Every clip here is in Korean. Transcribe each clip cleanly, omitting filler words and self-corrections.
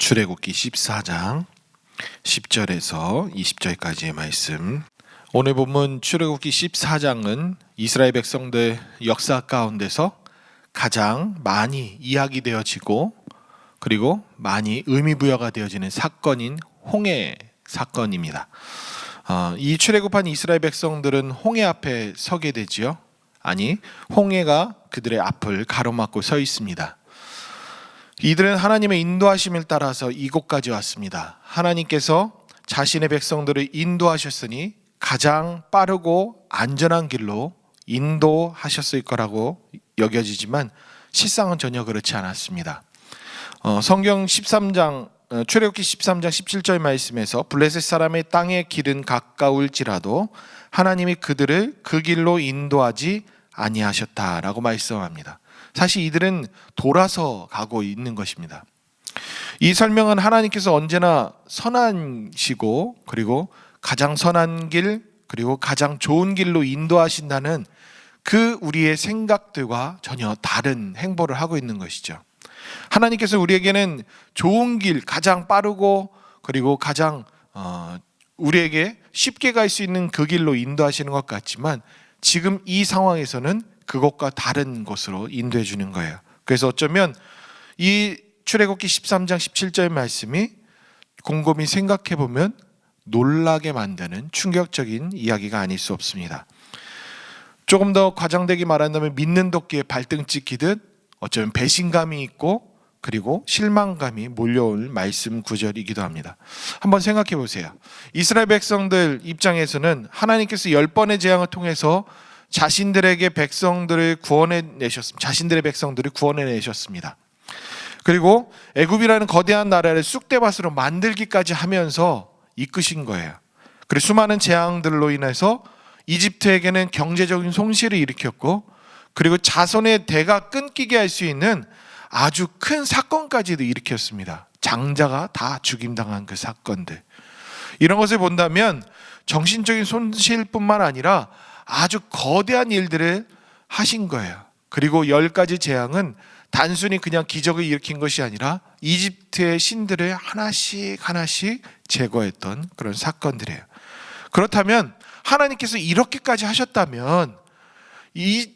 출애굽기 14장 10절에서 20절까지의 말씀. 오늘 본문 출애굽기 14장은 이스라엘 백성들 역사 가운데서 가장 많이 이야기되어지고 그리고 많이 의미부여가 되어지는 사건인 홍해 사건입니다. 이 출애굽한 이스라엘 백성들은 홍해 앞에 서게 되지요. 아니, 홍해가 그들의 앞을 가로막고 서 있습니다. 이들은 하나님의 인도하심을 따라서 이곳까지 왔습니다. 하나님께서 자신의 백성들을 인도하셨으니 가장 빠르고 안전한 길로 인도하셨을 거라고 여겨지지만 실상은 전혀 그렇지 않았습니다. 성경 13장 출애굽기 13장 17절 말씀에서 블레셋 사람의 땅의 길은 가까울지라도 하나님이 그들을 그 길로 인도하지 아니하셨다라고 말씀합니다. 사실 이들은 돌아서 가고 있는 것입니다. 이 설명은 하나님께서 언제나 선하시고 그리고 가장 선한 길 그리고 가장 좋은 길로 인도하신다는 그 우리의 생각들과 전혀 다른 행보를 하고 있는 것이죠. 하나님께서 우리에게는 좋은 길, 가장 빠르고 그리고 가장 우리에게 쉽게 갈 수 있는 그 길로 인도하시는 것 같지만 지금 이 상황에서는 그것과 다른 곳으로 인도해 주는 거예요. 그래서 어쩌면 이 출애굽기 13장 17절 말씀이 곰곰이 생각해 보면 놀라게 만드는 충격적인 이야기가 아닐 수 없습니다. 조금 더 과장되게 말한다면 믿는 도끼에 발등 찍히듯 어쩌면 배신감이 있고 그리고 실망감이 몰려올 말씀 구절이기도 합니다. 한번 생각해 보세요. 이스라엘 백성들 입장에서는 하나님께서 10번의 재앙을 통해서 자신들의 백성들을 구원해내셨습니다. 그리고 애굽이라는 거대한 나라를 쑥대밭으로 만들기까지 하면서 이끄신 거예요. 그리고 수많은 재앙들로 인해서 이집트에게는 경제적인 손실을 일으켰고 그리고 자손의 대가 끊기게 할 수 있는 아주 큰 사건까지도 일으켰습니다. 장자가 다 죽임당한 그 사건들. 이런 것을 본다면 정신적인 손실뿐만 아니라 아주 거대한 일들을 하신 거예요. 그리고 10가지 재앙은 단순히 그냥 기적을 일으킨 것이 아니라 이집트의 신들을 하나씩 제거했던 그런 사건들이에요. 그렇다면 하나님께서 이렇게까지 하셨다면 이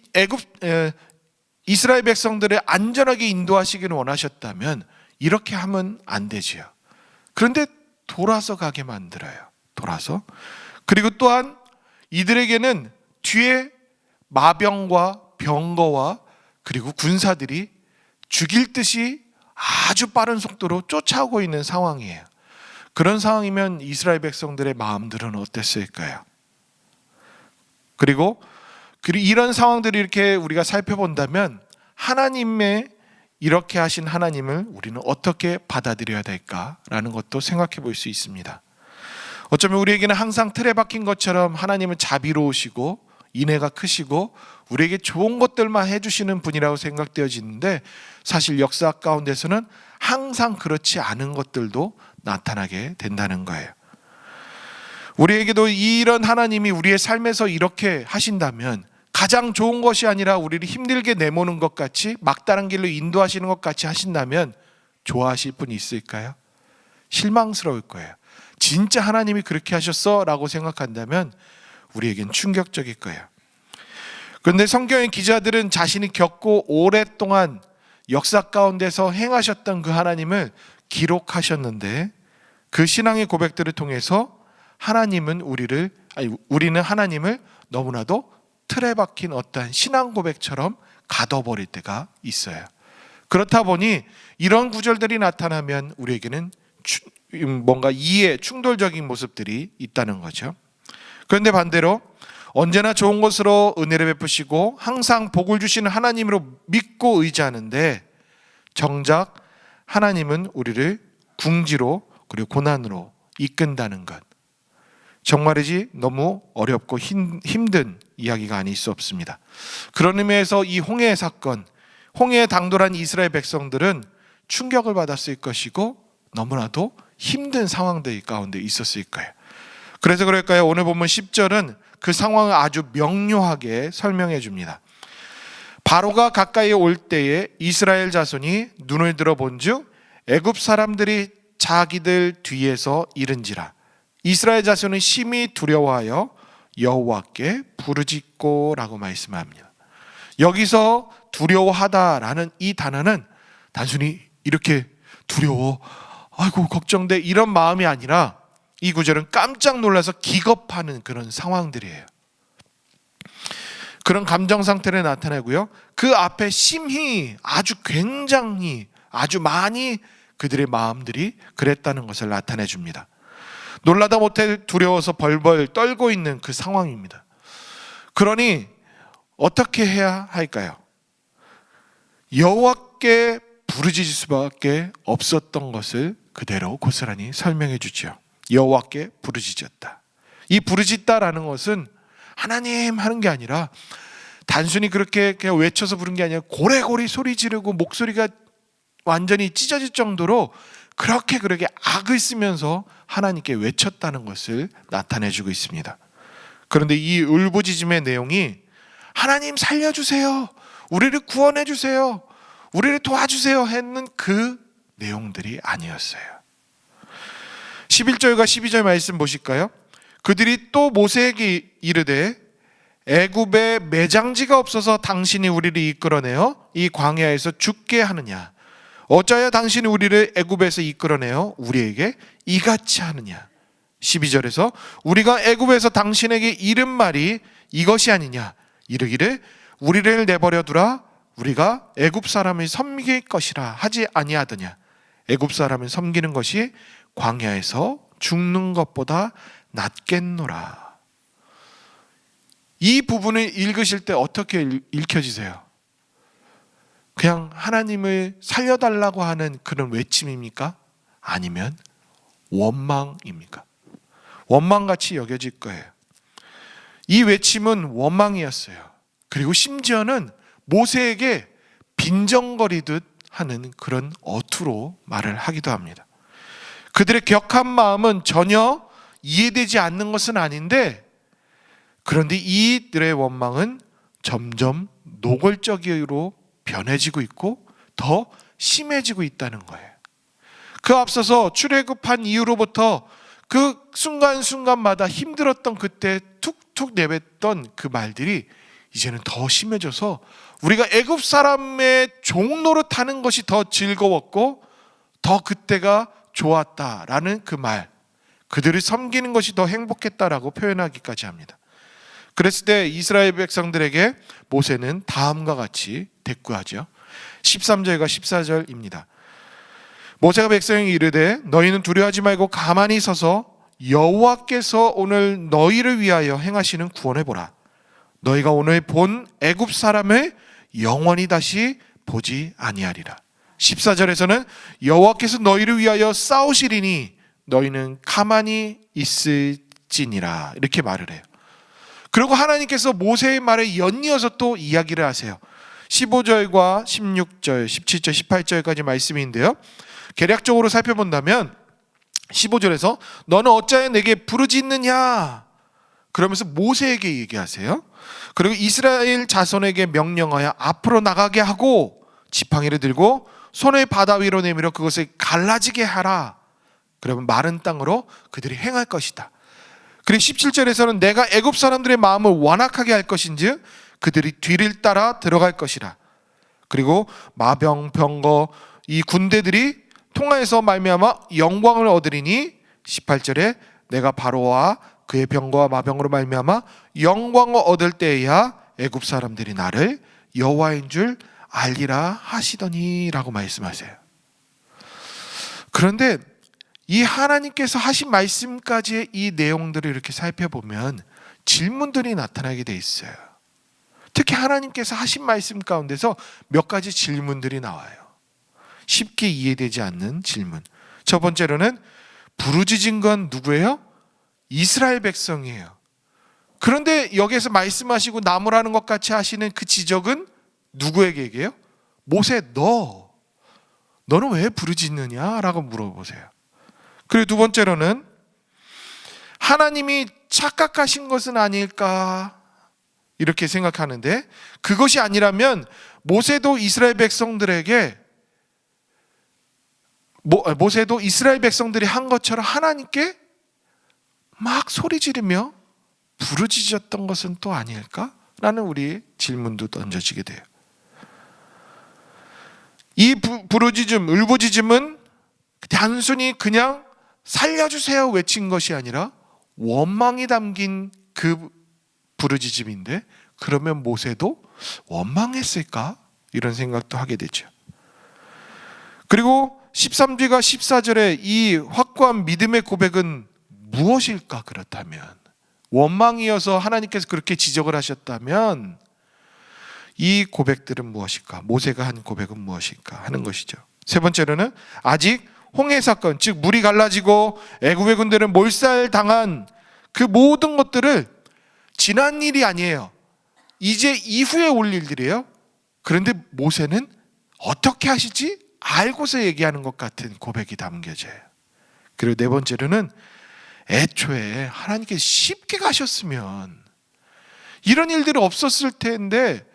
이스라엘 백성들을 안전하게 인도하시기를 원하셨다면 이렇게 하면 안 되지요. 그런데 돌아서 가게 만들어요. 돌아서. 그리고 또한 이들에게는 뒤에 마병과 병거와 그리고 군사들이 죽일 듯이 아주 빠른 속도로 쫓아오고 있는 상황이에요. 그런 상황이면 이스라엘 백성들의 마음들은 어땠을까요? 그리고 이런 상황들을 이렇게 우리가 살펴본다면 하나님의 이렇게 하신 하나님을 우리는 어떻게 받아들여야 될까라는 것도 생각해 볼 수 있습니다. 어쩌면 우리에게는 항상 틀에 박힌 것처럼 하나님은 자비로우시고 인애가 크시고 우리에게 좋은 것들만 해주시는 분이라고 생각되어지는데 사실 역사 가운데서는 항상 그렇지 않은 것들도 나타나게 된다는 거예요. 우리에게도 이런 하나님이 우리의 삶에서 이렇게 하신다면 가장 좋은 것이 아니라 우리를 힘들게 내모는 것 같이 막다른 길로 인도하시는 것 같이 하신다면 좋아하실 분이 있을까요? 실망스러울 거예요. 진짜 하나님이 그렇게 하셨어? 라고 생각한다면 우리에겐 충격적일 거예요. 그런데 성경의 기자들은 자신이 겪고 오랫동안 역사 가운데서 행하셨던 그 하나님을 기록하셨는데 그 신앙의 고백들을 통해서 우리는 하나님을 너무나도 틀에 박힌 어떠한 신앙 고백처럼 가둬버릴 때가 있어요. 그렇다 보니 이런 구절들이 나타나면 우리에게는 뭔가 충돌적인 모습들이 있다는 거죠. 그런데 반대로 언제나 좋은 것으로 은혜를 베푸시고 항상 복을 주시는 하나님으로 믿고 의지하는데 정작 하나님은 우리를 궁지로 그리고 고난으로 이끈다는 것, 정말이지 너무 어렵고 힘든 이야기가 아닐 수 없습니다. 그런 의미에서 이 홍해 사건, 홍해에 당돌한 이스라엘 백성들은 충격을 받았을 것이고 너무나도 힘든 상황들 가운데 있었을 거예요. 그래서 그럴까요? 오늘 본문 10절은 그 상황을 아주 명료하게 설명해 줍니다. 바로가 가까이 올 때에 이스라엘 자손이 눈을 들어 본즉 애굽 사람들이 자기들 뒤에서 이른지라. 이스라엘 자손은 심히 두려워하여 여호와께 부르짖고라고 말씀합니다. 여기서 두려워하다라는 이 단어는 단순히 이렇게 두려워, 아이고 걱정돼, 이런 마음이 아니라 이 구절은 깜짝 놀라서 기겁하는 그런 상황들이에요. 그런 감정 상태를 나타내고요, 그 앞에 심히, 아주 굉장히, 아주 많이 그들의 마음들이 그랬다는 것을 나타내 줍니다. 놀라다 못해 두려워서 벌벌 떨고 있는 그 상황입니다. 그러니 어떻게 해야 할까요? 여호와께 부르짖을 수밖에 없었던 것을 그대로 고스란히 설명해 주죠. 여호와께 부르짖었다. 이 부르짖다라는 것은 하나님 하는 게 아니라 단순히 그렇게 그냥 외쳐서 부른 게 아니라 고래고래 소리 지르고 목소리가 완전히 찢어질 정도로 그렇게 악을 쓰면서 하나님께 외쳤다는 것을 나타내주고 있습니다. 그런데 이 울부짖음의 내용이 하나님 살려주세요, 우리를 구원해 주세요, 우리를 도와주세요 했는 그 내용들이 아니었어요. 11절과 12절 말씀 보실까요? 그들이 또 모세에게 이르되 애굽에 매장지가 없어서 당신이 우리를 이끌어내어 이 광야에서 죽게 하느냐? 어찌하여 당신이 우리를 애굽에서 이끌어내어 우리에게 이같이 하느냐? 12절에서 우리가 애굽에서 당신에게 이른 말이 이것이 아니냐? 이르기를 우리를 내버려 두라, 우리가 애굽 사람을 섬길 것이라 하지 아니하더냐? 애굽 사람을 섬기는 것이 광야에서 죽는 것보다 낫겠노라. 이 부분을 읽으실 때 어떻게 읽혀지세요? 그냥 하나님을 살려달라고 하는 그런 외침입니까? 아니면 원망입니까? 원망같이 여겨질 거예요. 이 외침은 원망이었어요. 그리고 심지어는 모세에게 빈정거리듯 하는 그런 어투로 말을 하기도 합니다. 그들의 격한 마음은 전혀 이해되지 않는 것은 아닌데, 그런데 이들의 원망은 점점 노골적으로 변해지고 있고 더 심해지고 있다는 거예요. 그 앞서서 출애굽한 이후로부터 그 순간순간마다 힘들었던 그때 툭툭 내뱉던 그 말들이 이제는 더 심해져서 우리가 애굽 사람의 종 노릇하는 것이 더 즐거웠고 더 그때가 좋았다라는 그 말, 그들을 섬기는 것이 더 행복했다라고 표현하기까지 합니다. 그랬을 때 이스라엘 백성들에게 모세는 다음과 같이 대꾸하죠. 13절과 14절입니다. 모세가 백성에게 이르되 너희는 두려워하지 말고 가만히 서서 여호와께서 오늘 너희를 위하여 행하시는 구원을 보라. 너희가 오늘 본 애굽 사람을 영원히 다시 보지 아니하리라. 14절에서는 여호와께서 너희를 위하여 싸우시리니 너희는 가만히 있을지니라, 이렇게 말을 해요. 그리고 하나님께서 모세의 말에 연이어서 또 이야기를 하세요. 15절과 16절, 17절, 18절까지 말씀인데요, 개략적으로 살펴본다면 15절에서 너는 어찌하여 내게 부르짖느냐, 그러면서 모세에게 얘기하세요. 그리고 이스라엘 자손에게 명령하여 앞으로 나가게 하고 지팡이를 들고 손을 바다 위로 내밀어 그것을 갈라지게 하라. 그러면 마른 땅으로 그들이 행할 것이다. 그리고 17절에서는 내가 애굽 사람들의 마음을 완악하게 할 것인즉 그들이 뒤를 따라 들어갈 것이라. 그리고 마병 병거 이 군대들이 통하여서 말미암아 영광을 얻으리니 18절에 내가 바로와 그의 병거와 마병으로 말미암아 영광을 얻을 때에야 애굽 사람들이 나를 여호와인 줄 알리라 하시더니라고 말씀하세요. 그런데 이 하나님께서 하신 말씀까지의 이 내용들을 이렇게 살펴보면 질문들이 나타나게 돼 있어요. 특히 하나님께서 하신 말씀 가운데서 몇 가지 질문들이 나와요. 쉽게 이해되지 않는 질문. 첫 번째로는 부르짖은 건 누구예요? 이스라엘 백성이에요. 그런데 여기에서 말씀하시고 나무라는 것 같이 하시는 그 지적은 누구에게 얘기해요? 모세, 너는 왜 부르짖느냐라고 물어보세요. 그리고 두 번째로는 하나님이 착각하신 것은 아닐까 이렇게 생각하는데, 그것이 아니라면 모세도 이스라엘 백성들에게 모세도 이스라엘 백성들이 한 것처럼 하나님께 막 소리 지르며 부르짖었던 것은 또 아닐까? 라는 우리의 질문도 던져지게 돼요. 이 부르짖음, 울부짖음은 단순히 그냥 살려주세요 외친 것이 아니라 원망이 담긴 그 부르짖음인데, 그러면 모세도 원망했을까? 이런 생각도 하게 되죠. 그리고 13절과 14절의 이 확고한 믿음의 고백은 무엇일까? 그렇다면 원망이어서 하나님께서 그렇게 지적을 하셨다면 이 고백들은 무엇일까? 모세가 한 고백은 무엇일까 하는 것이죠. 세 번째로는 아직 홍해 사건, 즉 물이 갈라지고 애굽의 군대는 몰살당한 그 모든 것들을 지난 일이 아니에요. 이제 이후에 올 일들이에요. 그런데 모세는 어떻게 하시지? 알고서 얘기하는 것 같은 고백이 담겨져요. 그리고 네 번째로는 애초에 하나님께서 쉽게 가셨으면 이런 일들이 없었을 텐데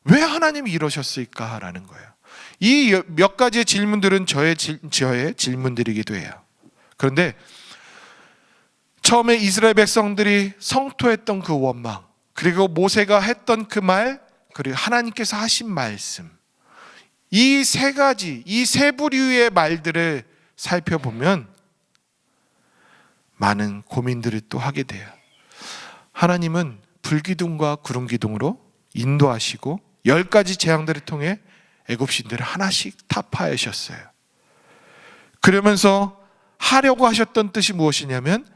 왜 하나님이 이러셨을까라는 거예요. 이 몇 가지의 질문들은 저의 질문들이기도 해요. 그런데 처음에 이스라엘 백성들이 성토했던 그 원망, 그리고 모세가 했던 그 말, 그리고 하나님께서 하신 말씀, 이 세 가지, 이 세 부류의 말들을 살펴보면 많은 고민들을 또 하게 돼요. 하나님은 불기둥과 구름기둥으로 인도하시고 10가지 재앙들을 통해 애굽 신들을 하나씩 타파하셨어요. 그러면서 하려고 하셨던 뜻이 무엇이냐면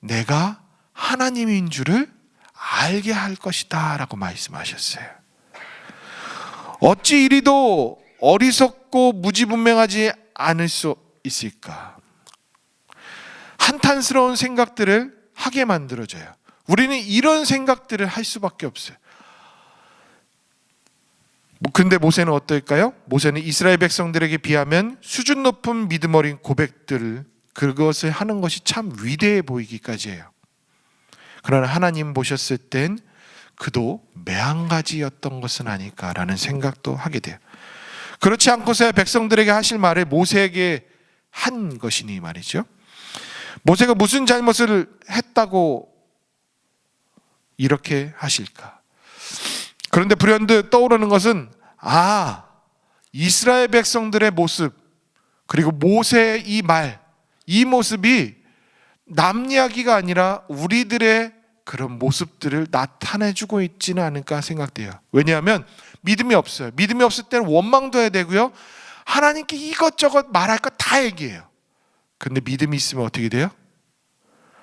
내가 하나님인 줄을 알게 할 것이다 라고 말씀하셨어요. 어찌 이리도 어리석고 무지분명하지 않을 수 있을까? 한탄스러운 생각들을 하게 만들어져요. 우리는 이런 생각들을 할 수밖에 없어요. 근데 모세는 어떨까요? 모세는 이스라엘 백성들에게 비하면 수준 높은 믿음 어린 고백들을, 그것을 하는 것이 참 위대해 보이기까지 해요. 그러나 하나님 보셨을 땐 그도 매한가지였던 것은 아닐까라는 생각도 하게 돼요. 그렇지 않고서야 백성들에게 하실 말을 모세에게 한 것이니 말이죠. 모세가 무슨 잘못을 했다고 이렇게 하실까? 그런데 불현듯 떠오르는 것은 이스라엘 백성들의 모습, 그리고 모세의 이 말, 이 모습이 남 이야기가 아니라 우리들의 그런 모습들을 나타내주고 있지는 않을까 생각돼요. 왜냐하면 믿음이 없어요. 믿음이 없을 때는 원망도 해야 되고요, 하나님께 이것저것 말할 거 다 얘기해요. 근데 믿음이 있으면 어떻게 돼요?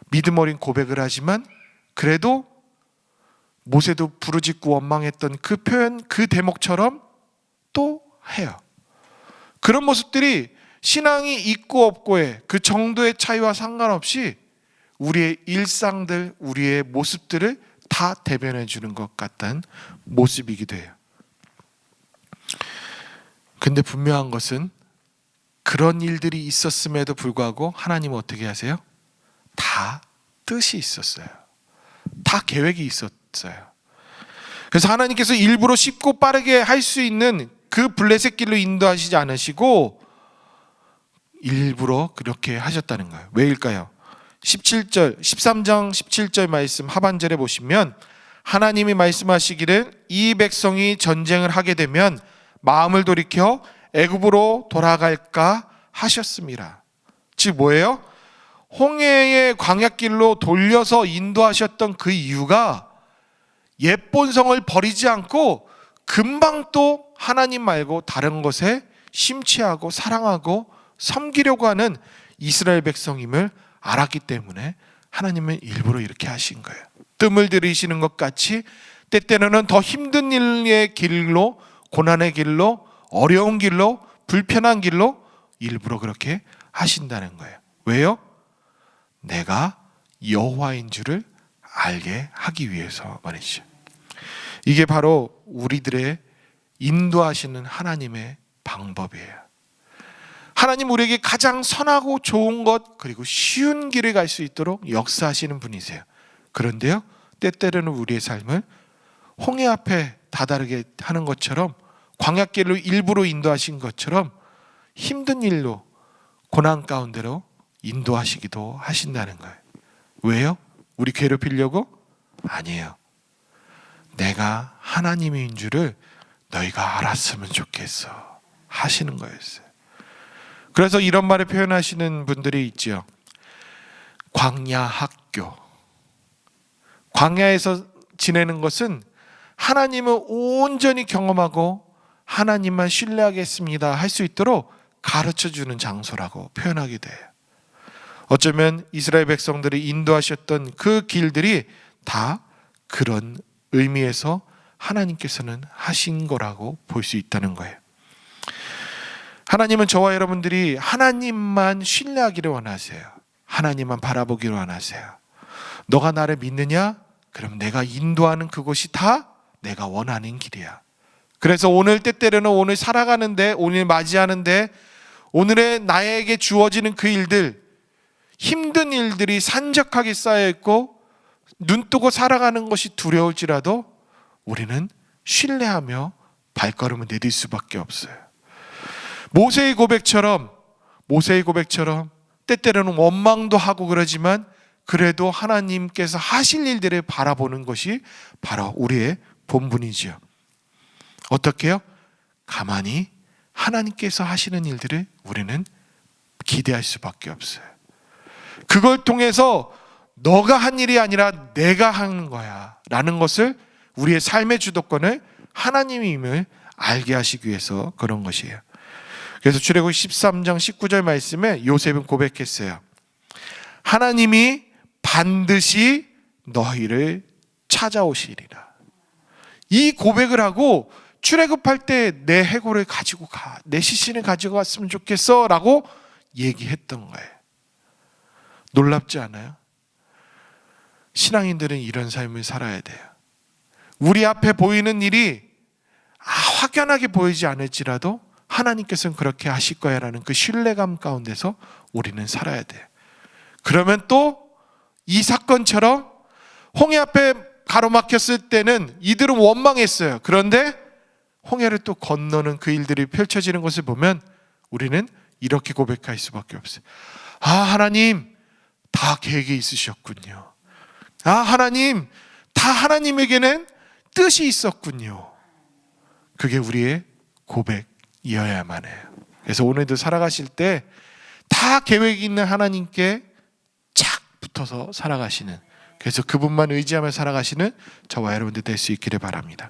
믿음 어린 고백을 하지만 그래도 모세도 부르짖고 원망했던 그 표현, 그 대목처럼 또 해요. 그런 모습들이 신앙이 있고 없고의 그 정도의 차이와 상관없이 우리의 일상들, 우리의 모습들을 다 대변해 주는 것 같다는 모습이기도 해요. 근데 분명한 것은 그런 일들이 있었음에도 불구하고 하나님은 어떻게 하세요? 다 뜻이 있었어요. 다 계획이 있었어요. 그래서 하나님께서 일부러 쉽고 빠르게 할 수 있는 그 블레셋 길로 인도하시지 않으시고 일부러 그렇게 하셨다는 거예요. 왜일까요? 13장 17절 말씀 하반절에 보시면 하나님이 말씀하시기를 이 백성이 전쟁을 하게 되면 마음을 돌이켜 애굽으로 돌아갈까 하셨습니다. 즉 뭐예요? 홍해의 광야길로 돌려서 인도하셨던 그 이유가 옛 본성을 버리지 않고 금방 또 하나님 말고 다른 것에 심취하고 사랑하고 섬기려고 하는 이스라엘 백성임을 알았기 때문에 하나님은 일부러 이렇게 하신 거예요. 뜸을 들이시는 것 같이 때때로는 더 힘든 일의 길로, 고난의 길로, 어려운 길로, 불편한 길로 일부러 그렇게 하신다는 거예요. 왜요? 내가 여호와인 줄을 알게 하기 위해서 말이죠. 이게 바로 우리들의 인도하시는 하나님의 방법이에요. 하나님 우리에게 가장 선하고 좋은 것, 그리고 쉬운 길을 갈 수 있도록 역사하시는 분이세요. 그런데요, 때때로는 우리의 삶을 홍해 앞에 다다르게 하는 것처럼, 광야길로 일부러 인도하신 것처럼 힘든 일로, 고난 가운데로 인도하시기도 하신다는 거예요. 왜요? 우리 괴롭히려고? 아니에요. 내가 하나님인 줄을 너희가 알았으면 좋겠어 하시는 거였어요. 그래서 이런 말을 표현하시는 분들이 있죠. 광야 학교. 광야에서 지내는 것은 하나님을 온전히 경험하고 하나님만 신뢰하겠습니다 할 수 있도록 가르쳐주는 장소라고 표현하게 돼요. 어쩌면 이스라엘 백성들이 인도하셨던 그 길들이 다 그런 의미에서 하나님께서는 하신 거라고 볼 수 있다는 거예요. 하나님은 저와 여러분들이 하나님만 신뢰하기를 원하세요. 하나님만 바라보기를 원하세요. 너가 나를 믿느냐? 그럼 내가 인도하는 그곳이 다 내가 원하는 길이야. 그래서 오늘 때때로는 오늘 살아가는데, 오늘 맞이하는데, 오늘의 나에게 주어지는 그 일들, 힘든 일들이 산적하게 쌓여있고 눈뜨고 살아가는 것이 두려울지라도 우리는 신뢰하며 발걸음을 내딜 수밖에 없어요. 모세의 고백처럼 때때로는 원망도 하고 그러지만 그래도 하나님께서 하실 일들을 바라보는 것이 바로 우리의 본분이지요. 어떻게 해요? 가만히 하나님께서 하시는 일들을 우리는 기대할 수밖에 없어요. 그걸 통해서 너가 한 일이 아니라 내가 하는 거야 라는 것을, 우리의 삶의 주도권을 하나님임을 알게 하시기 위해서 그런 것이에요. 그래서 출애굽기 13장 19절 말씀에 요셉은 고백했어요. 하나님이 반드시 너희를 찾아오시리라. 이 고백을 하고 출애굽할 때 내 해골을 가지고 가, 내 시신을 가지고 갔으면 좋겠어 라고 얘기했던 거예요. 놀랍지 않아요? 신앙인들은 이런 삶을 살아야 돼요. 우리 앞에 보이는 일이 확연하게 보이지 않을지라도 하나님께서는 그렇게 하실 거야 라는 그 신뢰감 가운데서 우리는 살아야 돼요. 그러면 또 이 사건처럼 홍해 앞에 가로막혔을 때는 이들은 원망했어요. 그런데 홍해를 또 건너는 그 일들이 펼쳐지는 것을 보면 우리는 이렇게 고백할 수밖에 없어요. 하나님 다 계획이 있으셨군요. 하나님 다 하나님에게는 뜻이 있었군요. 그게 우리의 고백이어야만 해요. 그래서 오늘도 살아가실 때 다 계획이 있는 하나님께 착 붙어서 살아가시는, 그래서 그분만 의지하며 살아가시는 저와 여러분들 될 수 있기를 바랍니다.